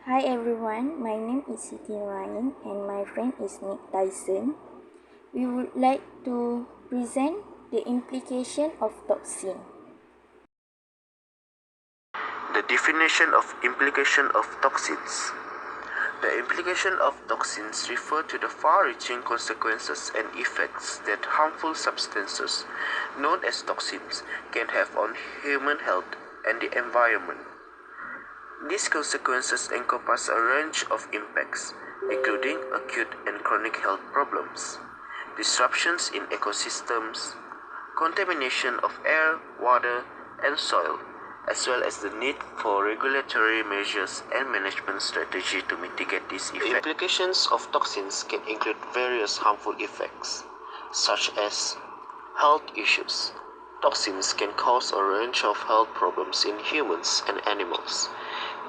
Hi everyone, my name is Siti Ryan and my friend is Nick Tyson. We would like to present the implication of toxin. The definition of implication of toxins. The implication of toxins refer to the far-reaching consequences and effects that harmful substances, known as toxins, can have on human health and the environment. These consequences encompass a range of impacts, including acute and chronic health problems, disruptions in ecosystems, contamination of air, water, and soil, as well as the need for regulatory measures and management strategy to mitigate these effects. The implications of toxins can include various harmful effects, such as health issues. Toxins can cause a range of health problems in humans and animals,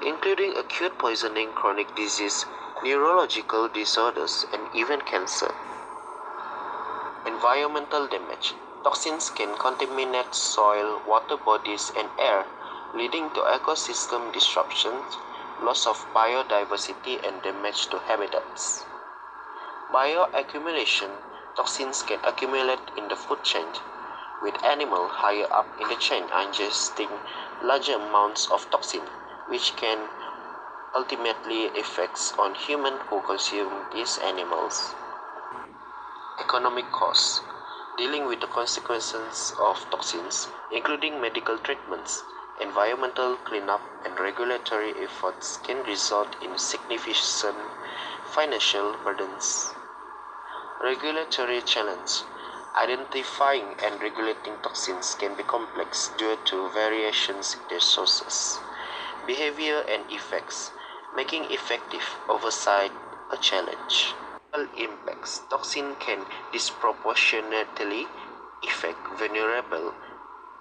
including acute poisoning, chronic disease, neurological disorders, and even cancer. Environmental damage. Toxins can contaminate soil, water bodies, and air, leading to ecosystem disruptions, loss of biodiversity, and damage to habitats. Bioaccumulation. Toxins can accumulate in the food chain, with animals higher up in the chain ingesting larger amounts of toxin, which can ultimately affect on humans who consume these animals. Economic costs. Dealing with the consequences of toxins, including medical treatments, environmental cleanup, and regulatory efforts, can result in significant financial burdens. Regulatory challenge. Identifying and regulating toxins can be complex due to variations in their sources, behavior, and effects, making effective oversight a challenge. Impacts. Toxin can disproportionately affect vulnerable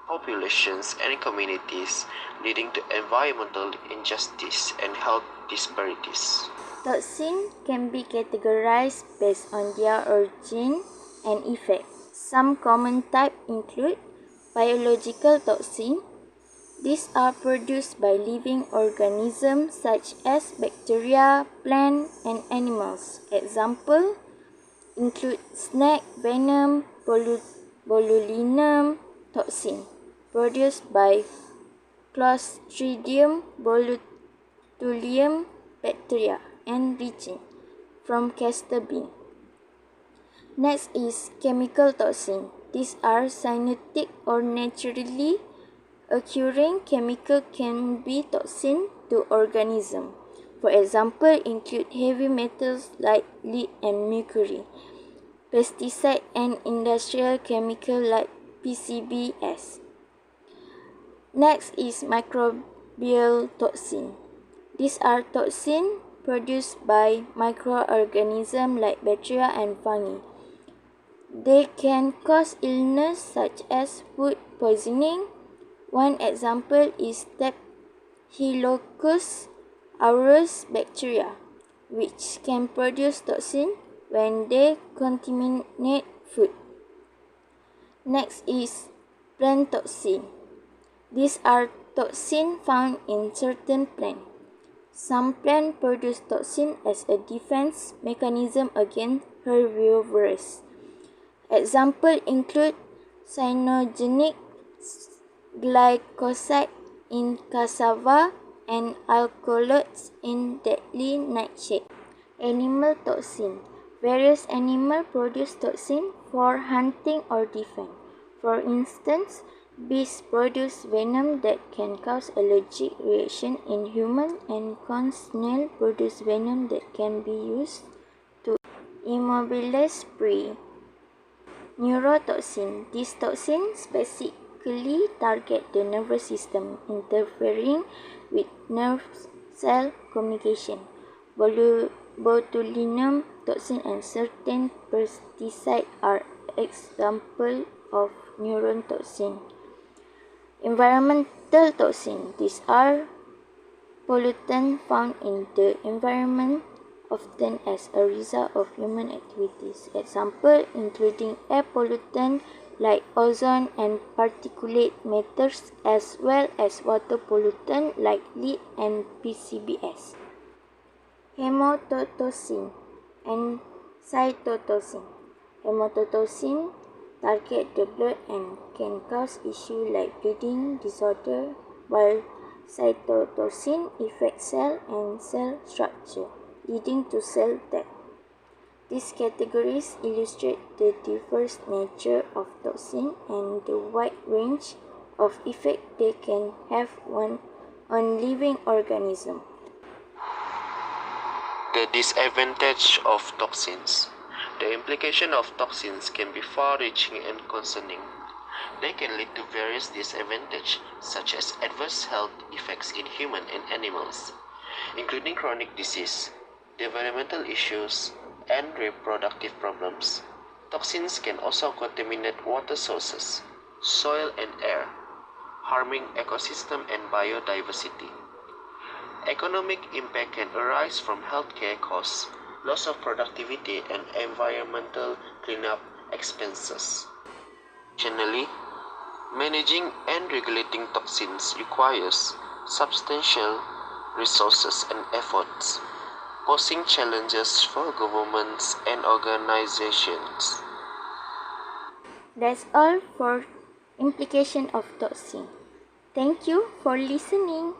populations and communities, leading to environmental injustice and health disparities. Toxins can be categorized based on their origin and effect. Some common types include biological toxins. These are produced by living organisms such as bacteria, plants, and animals. Examples include snake venom, botulinum toxin, produced by Clostridium botulinum bacteria, and resin from castor bean. Next is chemical toxin. These are synthetic or naturally occurring chemical can be toxin to organisms. For example, include heavy metals like lead and mercury, pesticide and industrial chemical like PCBs. Next is microbial toxin. These are toxins produced by microorganisms like bacteria and fungi. They can cause illness such as food poisoning. One example is Staphylococcus aureus bacteria, which can produce toxin when they contaminate food. Next is plant toxin. These are toxins found in certain plants. Some plants produce toxin as a defense mechanism against herbivores. Examples include cyanogenic glyphosate in cassava and alkaloids in deadly nightshade. Animal toxin. Various animals produce toxin for hunting or defense. For instance, bees produce venom that can cause allergic reaction in humans, and corn snails produce venom that can be used to immobilize prey. Neurotoxin. These toxins specifically target the nervous system, interfering with nerve cell communication. Botulinum toxin and certain pesticides are examples of neurotoxin. Environmental toxin. These are pollutants found in the environment, often as a result of human activities. Examples including air pollutants like ozone and particulate matters, as well as water pollutants like lead and PCBs. hematotoxin, and cytotoxin. Hematotoxin target the blood and can cause issues like bleeding disorder, while cytotoxin affects cell and cell structure, leading to cell death. These categories illustrate the diverse nature of toxin and the wide range of effect they can have on living organisms. The disadvantage of toxins. The implication of toxins can be far-reaching and concerning. They can lead to various disadvantages, such as adverse health effects in humans and animals, including chronic disease, developmental issues, and reproductive problems. Toxins can also contaminate water sources, soil, and air, harming ecosystem and biodiversity. Economic impact can arise from healthcare costs, loss of productivity, and environmental cleanup expenses. Additionally, managing and regulating toxins requires substantial resources and efforts, posing challenges for governments and organizations. That's all for implication of toxin. Thank you for listening.